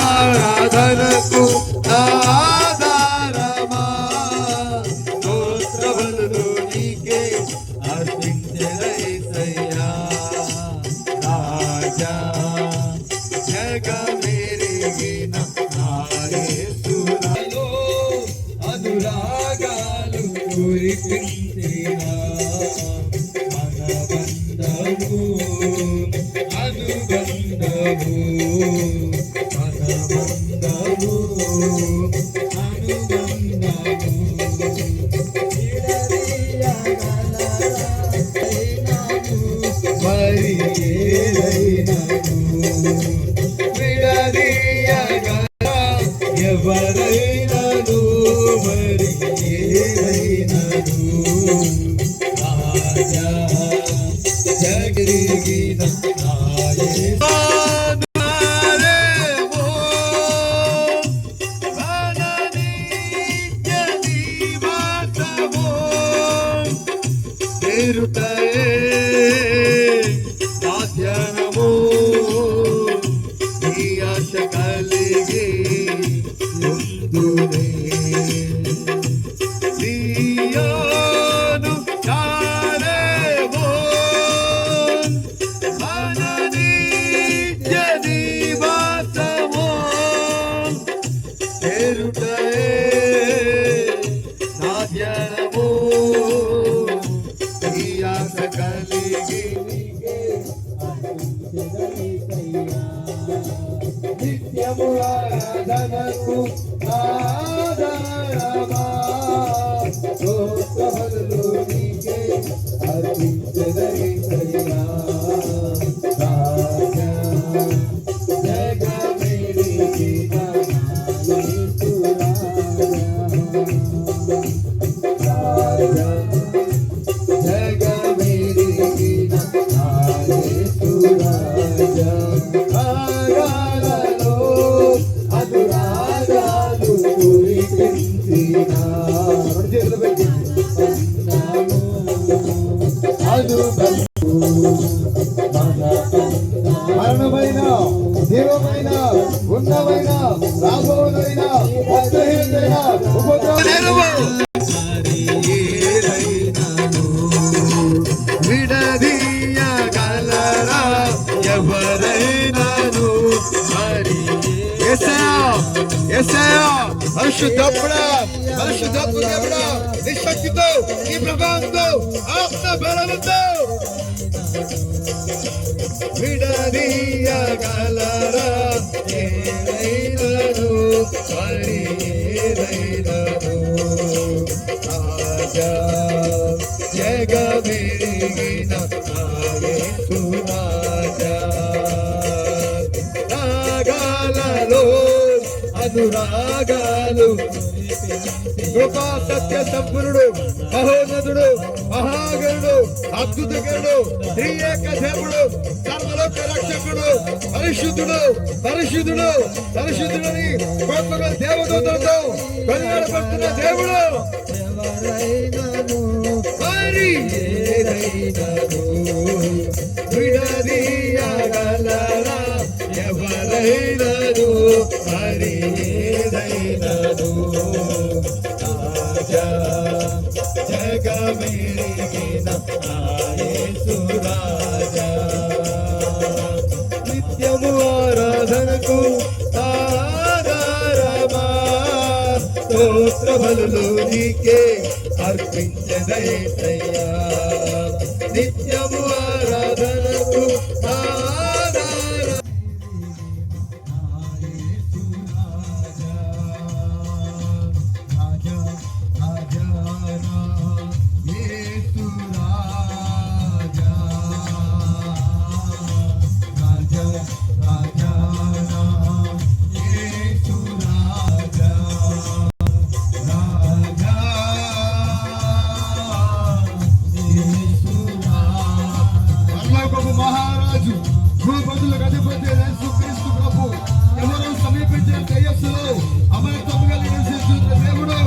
ఆరాధనకు ఆధారమా స్తోత్రములు నీకే అర్పించెదయ్యా రాజా జగమెరిగిన నా యేసునాలో అనురాగాలు కురిపించినా అనుబంధము మరి విడదీయగల ఎవరైనను మరి ఏదైనను రాజా జగరిగిన సాధ్యనము ఈ ఆశ కలిగి ముందునే చారేమో మన నిత్య నివాసము చేరుటయే సాధ్యనము కలిగి నిత్యము ఆరాధనకు ఆధారమా స్తోత్రములు నీకే అర్పించెదయ్యా రాజా జగమెరిగిన నా యేసురాజా మరణమైన జీవమైన ఉన్నమైన రాబోనైన విడదీయగలరా ఎవరైనాను మరి పరిశుద్ధపుడా పరిశుద్ధపు దేవుడా నీ శక్తితో నీ ప్రభావంతో ఆత్మ బలముతో విడదీయగలరా ఏదైనను మరి ఏదైనను రాజా జగమెరిగిన నా యేసురాజా రాగాలలో అనురాగాలు కృపా సత్య సంపూర్ణుడు మహోన్నతుడు మహాగణుడు అద్భుతకరుడు త్రియేక దేవుడు సర్వలోక రక్షకుడు పరిశుద్ధుడు పరిశుద్ధుడు పరిశుద్ధుడని గొప్పగా దేవదూతలతో కొనియాడబడుతున్న దేవుడు మరి ఏదైనను విడదీయగలరా ఎవరైనను మరి ఏదైనను రాజా జగమెరిగిన నా యేసురాజా నిత్యము ఆరాధనకు ఆధారమా స్తోత్రములు నీకే అర్పించెదయ్యా నిత్యము ఆరాధనకు మహారాజు భూపతులకు అధిపతి యేసుక్రీస్తు ప్రభు ఎవరు సమీపించిన తేజస్సులో అమరత్వముగా నివసిస్తున్న దేవుడు